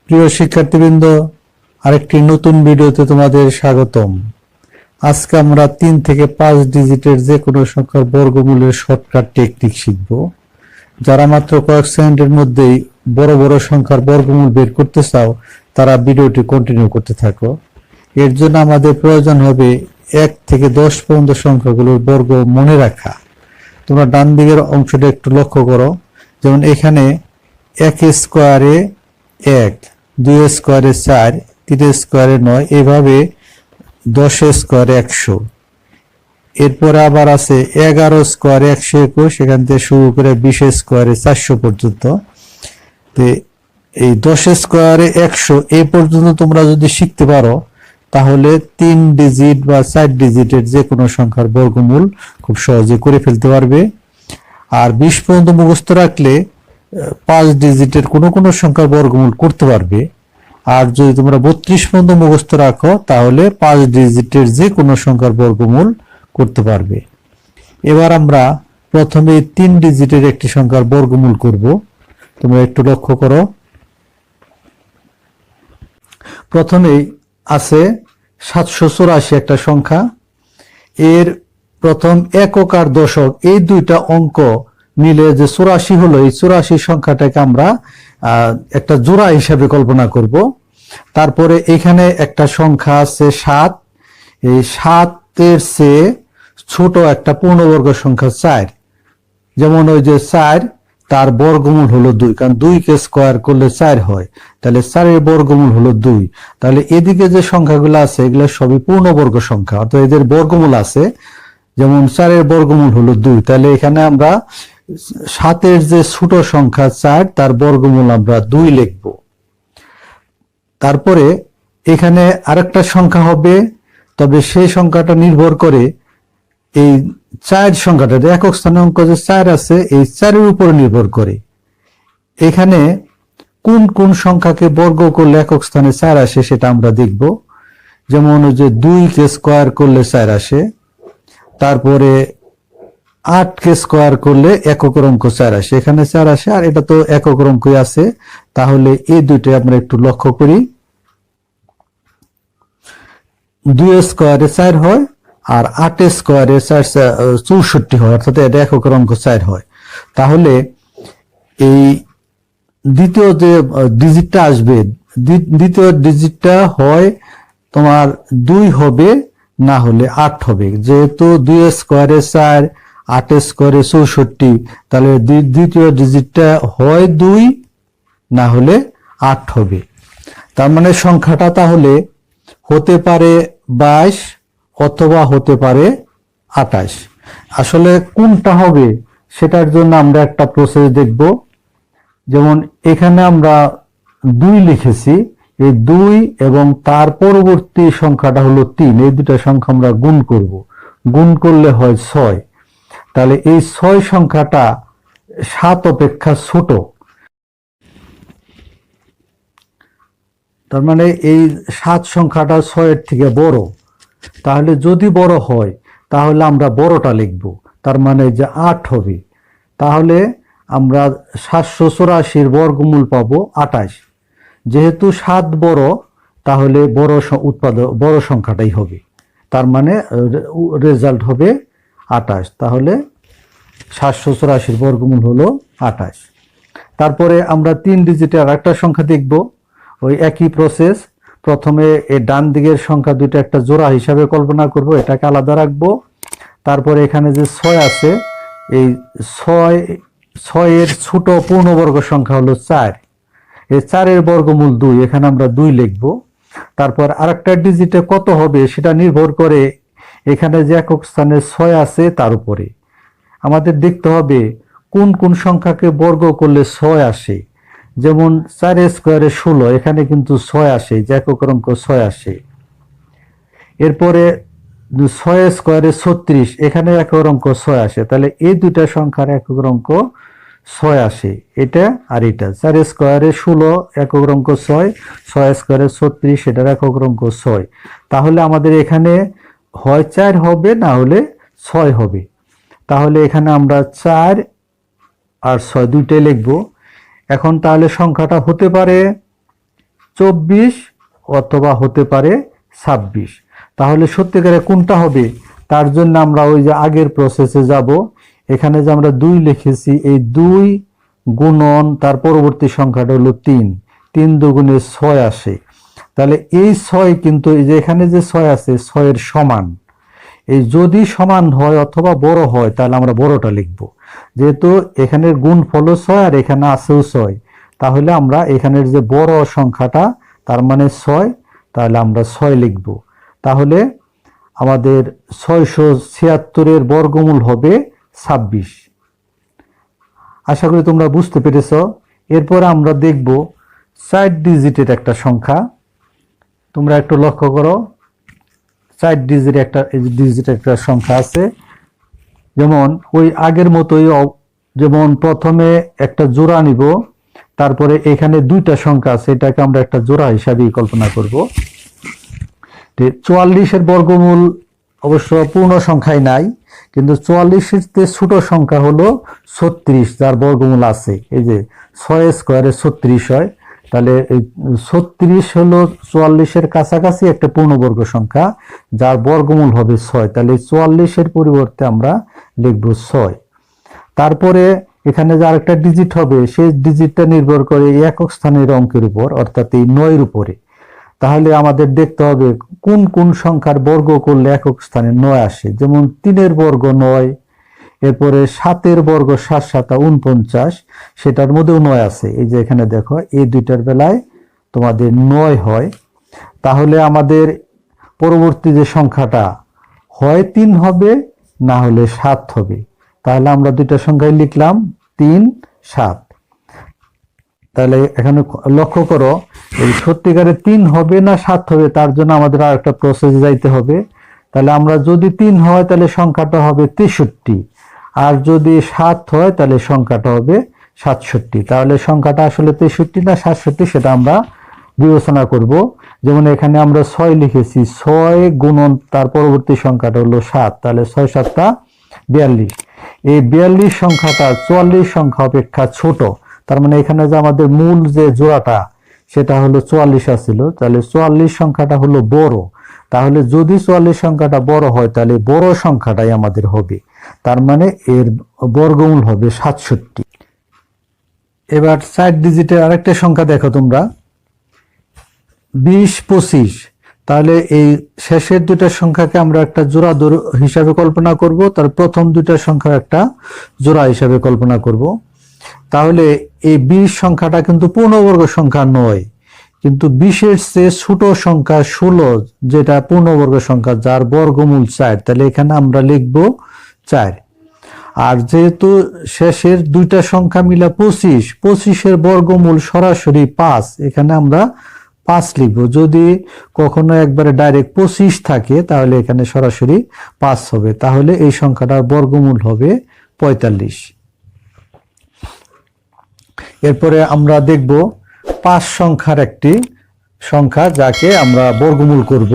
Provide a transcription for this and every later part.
প্রিয় শিক্ষার্থীবৃন্দ, আরেকটি নতুন ভিডিওতে তোমাদের স্বাগতম। আজকে আমরা 3 থেকে 5 ডিজিটের যে কোনো সংখ্যার বর্গমূলের শর্টকাট টেকনিক শিখব। যারা মাত্র কয়েক সেকেন্ডের মধ্যেই বড় বড় সংখ্যার বর্গমূল বের করতে চাও, তারা ভিডিওটি কন্টিনিউ করতে থাকো। এর জন্য আমাদের প্রয়োজন হবে 1 থেকে 10 পর্যন্ত সংখ্যাগুলোর বর্গ মনে রাখা। তোমরা ডান দিকের অংশটা একটু লক্ষ্য করো। যেমন এখানে 1 স্কোয়ারে 1, 2 স্কোয়ারে 4, 3 স্কোয়ারে 9, এইভাবে 10 স্কোয়ারে 100। এরপরে আবার আছে 11 স্কোয়ারে 121, সেখান থেকে শুরু করে 20 স্কোয়ারে 400 পর্যন্ত। তো এই 10 স্কোয়ারে 100 এই পর্যন্ত তোমরা যদি শিখতে পারো, তাহলে 3 ডিজিট বা 4 ডিজিটের যে কোনো সংখ্যার বর্গমূল খুব সহজে করে ফেলতে পারবে। আর 20 পর্যন্ত মুখস্থ রাখলে 5 ডিজিটের কোনো কোনো সংখ্যার বর্গমূল করতে পারবে। আর যদি তোমরা 32 পর্যন্ত মুখস্থ রাখো, তাহলে 5 ডিজিটের যে কোনো সংখ্যার বর্গমূল করতে পারবে। এবার আমরা প্রথমে 3 ডিজিটের একটি সংখ্যার বর্গমূল করব। তোমরা একটু লক্ষ্য করো। প্রথমেই আছে 784 একটা সংখ্যা। এর প্রথম একক আর দশক এই দুইটা অঙ্ক মিলে যে 84 হলো, এই 84 সংখ্যাটাকে আমরা একটা জোড়া হিসাবে কল্পনা করব। তারপরে এখানে একটা সংখ্যা আছে 7, এই 7-এর চেয়ে ছোট একটা পূর্ণবর্গ সংখ্যা 4। যেমন ওই যে 4, তার বর্গমূল হলো 2, কারণ 2 কে স্কোয়ার করলে 4 হয়, তাহলে 4 এর বর্গমূল হলো 2। তাহলে এদিকে যে সংখ্যাগুলো আছে এগুলো সবই পূর্ণবর্গ সংখ্যা, অর্থাৎ এদের বর্গমূল আছে। যেমন 4 এর বর্গমূল হলো 2, তাহলে এখানে আমরা 7 এর যে ছোট সংখ্যা 4, তার বর্গমূল আমরা 2 লিখব। তারপরে এখানে আরেকটা সংখ্যা হবে, তবে সেই সংখ্যাটা নির্ভর করে এই 4 সংখ্যাটা, একক স্থানে অঙ্ক যে 4 আছে, এই 4 এর উপর নির্ভর করে। এখানে কোন কোন সংখ্যাকে বর্গ করলে একক স্থানে 4 আসে সেটা আমরা দেখব। যেমন ওই যে 2 কে স্কোয়ার করলে 4 আসে, তারপরে 8 কে স্কোয়ার করলে একক অঙ্ক 4 আসে, এখানে 4 আসে, আর এটা তো একক অঙ্কই আছে। তাহলে এই দুইটা আমরা একটু লক্ষ্য করি। 2 স্কোয়ারে 4 হয়, আর 8 স্কোয়ারে 64 হয়, অর্থাৎ এটা একক অঙ্ক 4 হয়। তাহলে এই দ্বিতীয় যে ডিজিটটা আসবে, দ্বিতীয় ডিজিটটা হয় তোমার 2 হবে, না হলে 8 হবে। যেহেতু 2 স্কোয়ারে 4, 8 স্কোয়ারে 64, তাহলে দ্বিতীয় ডিজিটটা হয় 2, না হলে 8 হবে। তার মানে সংখ্যাটা তাহলে হতে পারে 22 অথবা হতে পারে 28। আসলে কোনটা হবে সেটার জন্য আমরা একটা প্রসেস দেখব। যেমন এখানে আমরা 2 লিখেছি, এই 2 এবং তার পরবর্তী সংখ্যাটা হলো 3, এই দুটা সংখ্যা আমরা গুণ করব। গুণ করলে হয় 6। তাহলে এই 6 সংখ্যাটা 7 অপেক্ষা ছোট। তার মানে এই 7 সংখ্যাটা 6 এর থেকে বড়। তাহলে যদি বড় হয়, তাহলে আমরা বড়টা লিখব, তার মানে যে 8 হবে। তাহলে আমরা 784 বর্গমূল পাবো 28। যেহেতু 7 বড়, তাহলে বড় সংখ্যাটাই হবে, তার মানে রেজাল্ট হবে 28। তাহলে 784 বর্গমূল হলো 28। তারপরে আমরা 3 ডিজিটের আর একটা সংখ্যা দেখব। ওই একই প্রসেস। প্রথমে এই ডান দিকের সংখ্যা দুইটা একটা জোড়া হিসাবে কল্পনা করব, এটাকে আলাদা রাখবো। তারপরে এখানে যে 6 আছে, এই 6 এর ছোট পূর্ণবর্গ সংখ্যা হলো 4, এই 4 এর বর্গমূল 2, এখানে আমরা 2 লিখব। তারপর আরেকটা ডিজিটে কত হবে সেটা নির্ভর করে এখানে যে একক স্থানে 6 আছে তার উপরে। আমাদের দেখতে হবে কোন কোন সংখ্যাকে বর্গ করলে 6 আসে। যেমন 4 স্কোয়ারে 16, এখানে কিন্তু 6 আসে, যে একক অঙ্ক 6 আসে। এরপরে 6 স্কোয়ারে 36, এখানে একক অঙ্ক 6 আসে। তাহলে এই দুইটা সংখ্যার একক অঙ্ক 6 আসে, এটা আর এটা। 4 স্কোয়ারে 16 একক অঙ্ক 6, 6 স্কোয়ারে 36 এটার একক অঙ্ক 6। তাহলে আমাদের এখানে হয় 4 হবে, না হলে 6 হবে। তাহলে এখানে আমরা 4 আর 6 দুইটাই লিখব। এখন তাহলে সংখ্যাটা হতে পারে 24 অথবা হতে পারে 26। তাহলে সত্যিকারে কোনটা হবে, তার জন্য আমরা ওই যে আগের প্রসেসে যাব। এখানে যে আমরা 2 লিখেছি, এই 2 গুণন তার পরবর্তী সংখ্যাটা হলো 3, 3 দুগুণে 6 আসে। তাহলে এই 6 কিন্তু এই যে এখানে যে 6 আছে 6 এর সমান, এই যদি সমান হয় অথবা বড় হয় তাহলে আমরা বড়টা লিখব। যেহেতু এখানের গুণফল 6 আর এখানে আছেও 6, তাহলে আমরা এখানের যে বড় সংখ্যাটা তার মানে 6, তাহলে আমরা 6 লিখব। তাহলে আমাদের 676 এর বর্গমূল হবে 26। আশা করি তোমরা বুঝতে পেরেছ। এরপর আমরা দেখব 4 ডিজিটের একটা সংখ্যা। তোমরা একটু লক্ষ্য করো, 4 ডিজিটের একটা সংখ্যা আছে। যেমন ওই আগের মতোই, যেমন প্রথমে একটা জোড়া নিব, তারপরে এখানে 2টা সংখ্যা আছে, এটাকে আমরা একটা জোড়া হিসাবেই কল্পনা করব। 44 এর বর্গমূল অবশ্য পূর্ণ সংখ্যায় নাই, কিন্তু 44 এর চেয়ে ছোট সংখ্যা হলো 36, যার বর্গমূল আছে। এই যে 6 স্কয়ারে 36 হয়, তাহলে এই 36 হলো 44 এর কাছাকাছি একটা পূর্ণবর্গ সংখ্যা, যার বর্গমূল হবে 6। তাহলে 44 এর পরিবর্তে আমরা লিখব 6। তারপরে এখানে যে আরেকটা ডিজিট হবে, সেই ডিজিটটা নির্ভর করে একক স্থানের অঙ্কের উপর, অর্থাৎ এই 9 এর উপরে। তাহলে আমাদের দেখতে হবে কোন কোন সংখ্যার বর্গ করলে একক স্থানে 9 আসে। যেমন 3 এর বর্গ 9, এরপরে 7 এর বর্গ 7 7 49, সেটার মধ্যেও 9 আছে। এই যে এখানে দেখো, এই দুইটার বেলায় তোমাদের 9 হয়। তাহলে আমাদের পরবর্তী যে সংখ্যাটা হয় 3 হবে, না হলে 7 হবে। তাহলে আমরা দুইটা সংখ্যায় লিখলাম 3 7। তাহলে এখানে লক্ষ্য করো, এই সত্যিকারে 3 হবে না 7 হবে, তার জন্য আমাদের আর একটা প্রসেস যাইতে হবে। তাহলে আমরা যদি 3 হয় তাহলে সংখ্যাটা হবে 63, আর যদি 7 হয় তাহলে সংখ্যাটা হবে 67। তাহলে সংখ্যাটা আসলে 63 না 67 সেটা আমরা বিবেচনা করব। যেমন এখানে আমরা 6 লিখেছি, 6 গুণন তার পরবর্তী সংখ্যাটা হলো 7, তাহলে 6 7 42। এই 42 সংখ্যাটা 44 সংখ্যা অপেক্ষা ছোট। তার মানে এখানে যে আমাদের মূল যে জোড়াটা সেটা হলো 44 আছিল, তাহলে 44 সংখ্যাটা হলো বড়। তাহলে যদি 44 সংখ্যাটা বড় হয় তাহলে বড় সংখ্যাটাই আমাদের হবে, তার মানে এর বর্গমূল হবে 67। এবার 4 ডিজিটের আরেকটা সংখ্যা দেখো তোমরা, 20 25। তাহলে এই শেষের দুইটা সংখ্যাকে আমরা একটা জোড়া হিসাবে কল্পনা করব, তার প্রথম দুইটা সংখ্যা একটা জোড়া হিসাবে কল্পনা করব। তাহলে এই 20 সংখ্যাটা কিন্তু পূর্ণবর্গ সংখ্যা নয়, কিন্তু 20 এর চেয়ে ছোট সংখ্যা 16, যেটা পূর্ণবর্গ সংখ্যা, যার বর্গমূল 4। তাহলে এখানে আমরা লিখব 4। আর যেহেতু শেষের দুইটা সংখ্যা মিলে 25, 25 এর বর্গমূল সরাসরি 5, এখানে আমরা 5 লিখব। যদি কখনো একবারে ডাইরেক্ট 25 থাকে তাহলে এখানে সরাসরি 5 হবে। তাহলে এই সংখ্যাটার বর্গমূল হবে 45। এরপরে আমরা দেখব 5 সংখ্যার একটি সংখ্যা, যাকে আমরা বর্গমূল করব।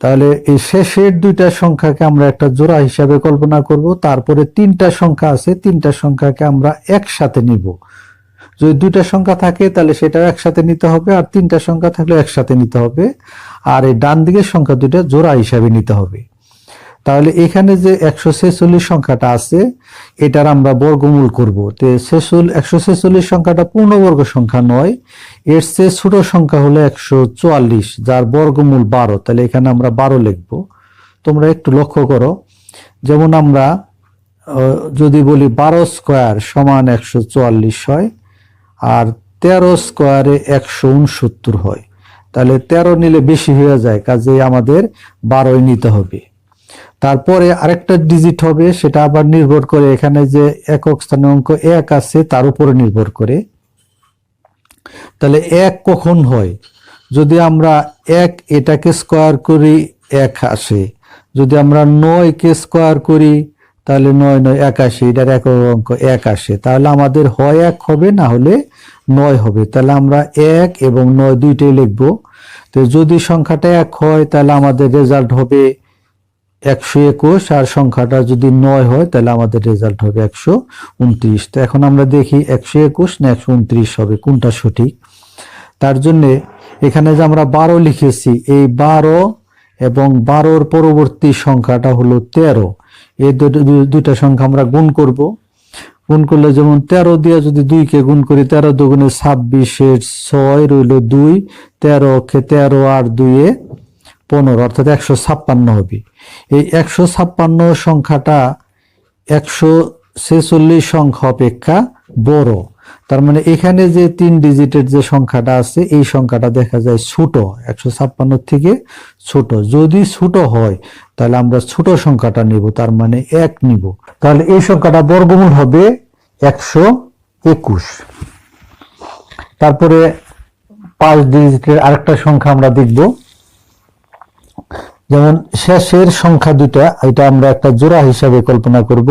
তাহলে এই শেষের দুইটা সংখ্যাকে আমরা একটা জোড়া হিসাবে কল্পনা করব। তারপরে 3টা সংখ্যা আছে, 3টা সংখ্যাকে আমরা একসাথে নিব। যদি 2টা সংখ্যা থাকে তাহলে সেটা একসাথে নিতে হবে, আর 3টা সংখ্যা থাকলে একসাথে নিতে হবে, আর এই ডান দিকের সংখ্যা দুইটা জোড়া হিসাবে নিতে হবে। তাহলে এখানে যে 146 সংখ্যাটা আছে, এটার আমরা বর্গমূল করব। তো 146 সংখ্যাটা পূর্ণবর্গ সংখ্যা নয়, এর চেয়ে ছোট সংখ্যা হলো 144, যার বর্গমূল 12। তাহলে এখানে আমরা 12 লিখব। তোমরা একটু লক্ষ্য করো, যেমন আমরা যদি বলি 12 স্কয়ার সমান 144 হয়, আর 13 স্কয়ারে 169 হয়। তাহলে 13 নিলে বেশি হয়ে যায়, কাজে আমাদের 12 নিতে হবে। তারপরে আরেকটা ডিজিট হবে, সেটা আবার নির্ভর করে এখানে যে একক স্থানে অঙ্ক 1 আছে তার উপরে নির্ভর করে। তাহলে 1 কখন হয়, যদি আমরা 1 এটাকে স্কয়ার করি 1 আসে, যদি আমরা 9 কে স্কয়ার করি তাহলে 9 9 81, এটার একক অঙ্ক 1 আসে। তাহলে আমাদের হয় 1 হবে, না হলে 9 হবে। তাহলে আমরা 1 এবং 9 দুইটাই লিখব। তো যদি সংখ্যাটা 1 হয় তাহলে আমাদের রেজাল্ট হবে 121, আর সংখ্যাটা যদি 9 হয় তাহলে আমাদের রেজাল্ট হবে 129। তো এখন আমরা দেখি 121 না 129 হবে, কোনটা সঠিক। তার জন্যে এখানে যে আমরা 12 লিখেছি, এই 12 এবং 12-র পরবর্তী সংখ্যাটা হলো 13। এই দুইটা সংখ্যা আমরা গুণ করব। গুণ করলে যেমন 13 দিয়ে যদি 2-কে গুণ করি, 13 দুগুণে 26, 6 রইল 2, 13 13 আর 2-এ 15, অর্থাৎ 156 হবে। এই 156 সংখ্যাটা 146 সংখ্যা অপেক্ষা বড়। তার মানে এখানে যে 3 ডিজিটের যে সংখ্যাটা আছে, এই সংখ্যাটা দেখা যায় ছোট, 156 থেকে ছোট। যদি ছোট হয় তাহলে আমরা ছোট সংখ্যাটা নিব, তার মানে 1 নিব। তাহলে এই সংখ্যাটা বর্গমূল হবে 121। তারপরে 5 ডিজিটের আরেকটা সংখ্যা আমরা দেখব, যেমন শেষের সংখ্যা দুটা, এটা আমরা একটা জোড়া হিসাবে কল্পনা করব।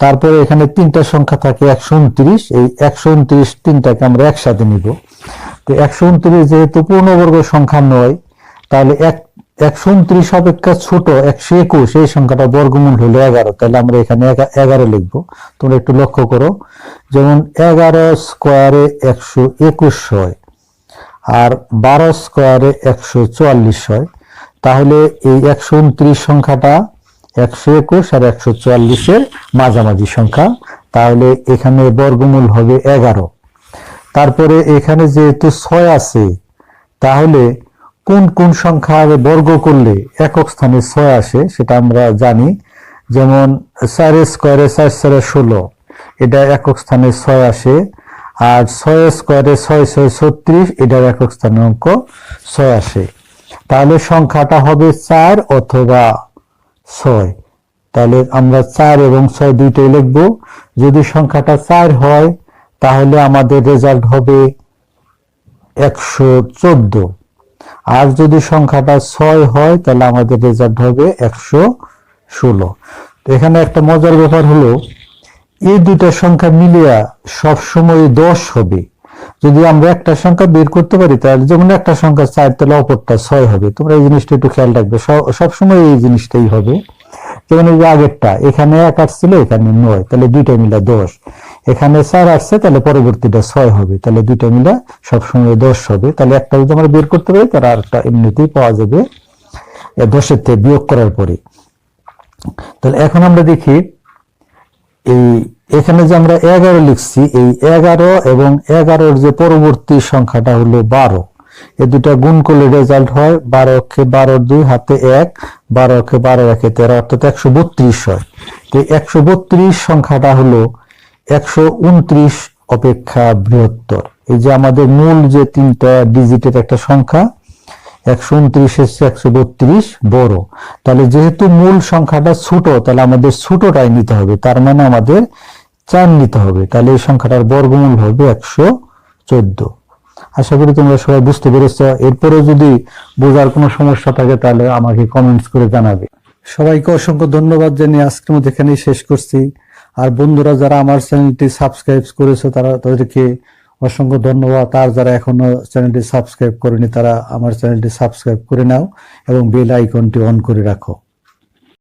তারপরে এখানে 3টা সংখ্যা থাকে 129, এই 129 3টাকে আমরা একসাথে নিব। তো 129 যেহেতু পূর্ণবর্গ সংখ্যা নয়, তাহলে 129 অপেক্ষা ছোট 121, এই সংখ্যাটা বর্গমূল হলো 11, তাহলে আমরা এখানে 11 লিখব। তোমরা একটু লক্ষ্য করো, যেমন 11 স্কোয়ারে 121 হয়, আর 12 স্কোয়ারে 144 হয়। তাহলে এই 129 সংখ্যাটা 121 আর 144-এর মাঝামাঝি সংখ্যা, তাহলে এখানে বর্গমূল হবে 11। তারপরে এখানে যেহেতু 6 আছে, তাহলে কোন কোন সংখ্যা বর্গ করলে একক স্থানে 6 আসে সেটা আমরা জানি। যেমন 4 স্কোয়ারে 4 4 16, এটা একক স্থানে 6 আসে। আর 6 স্কোয়ারে 6 6 36, এটার একক স্থানে অঙ্ক 6 আসে। তাহলে সংখ্যাটা হবে 4 অথবা 6। তাহলে আমরা 4 এবং 6 দুইটাই লিখব। যদি সংখ্যাটা 4 হয় তাহলে আমাদের রেজাল্ট হবে 114, আর যদি সংখ্যাটা 6 হয় তাহলে আমাদের রেজাল্ট হবে 116। তো এখানে একটা মজার ব্যাপার হলো, এই দুইটা সংখ্যা মিলিয়ে সবসময় 10 হবে। যদি আমরা একটা সংখ্যা বের করতে পারি, তাহলে যেমন একটা সংখ্যা 4, তাহলে অপরটা 6 হবে। তোমরা এই জিনিসটা একটু খেয়াল রাখবে, সবসময় এই জিনিসটাই হবে। যেমন এই যে আগেরটা, এখানে 1 আসছিল, এখানে 9, তাহলে দুইটা মিলে 10। এখানে 4 আসছে, তাহলে পরবর্তীটা 6 হবে, তাহলে দুইটা মিলে সবসময় 10 হবে। তাহলে একটা যদি আমরা বের করতে পারি, তাহলে আরেকটা এমনিতেই পাওয়া যাবে 10-এর থেকে বিয়োগ করার পরে। তাহলে এখন আমরা দেখি, এই এখানে যে আমরা 11 লিখছি, এই 11 এবং 11-র যে পরবর্তী সংখ্যাটা হলো 12, এই দুটা গুণ করলে রেজাল্ট হয় 12 কে 12 2 হাতে 1, 12 কে 12 1 13, অর্থাৎ 132 হয়। তো 132 সংখ্যাটা হলো 129 অপেক্ষা বৃহত্তর। এই যে আমাদের মূল যে 3টা ডিজিটের একটা সংখ্যা 129 এসে 132 বড়। তাহলে যেহেতু মূল সংখ্যাটা ছোট, তাহলে আমাদের ছোটটাই নিতে হবে, তার মানে আমাদের 4 নিতে হবে। তাহলে এই সংখ্যাটার বর্গমূল হবে 114। আশা করি তোমরা সবাই বুঝতে পেরেছো। এরপরে যদি বোঝার কোনো সমস্যা থাকে তাহলে আমাকে কমেন্টস করে জানাবে। সবাইকে অসংখ্য ধন্যবাদ জানিয়ে আজকের মতো এখানেই শেষ করছি। আর বন্ধুরা যারা আমার চ্যানেলটি সাবস্ক্রাইব করেছো তাদেরকে অসংখ্য ধন্যবাদ। আর যারা এখনো চ্যানেলটি সাবস্ক্রাইব করেনি তারা আমার চ্যানেলটি সাবস্ক্রাইব করে নাও এবং বেল আইকনটি অন করে রাখো।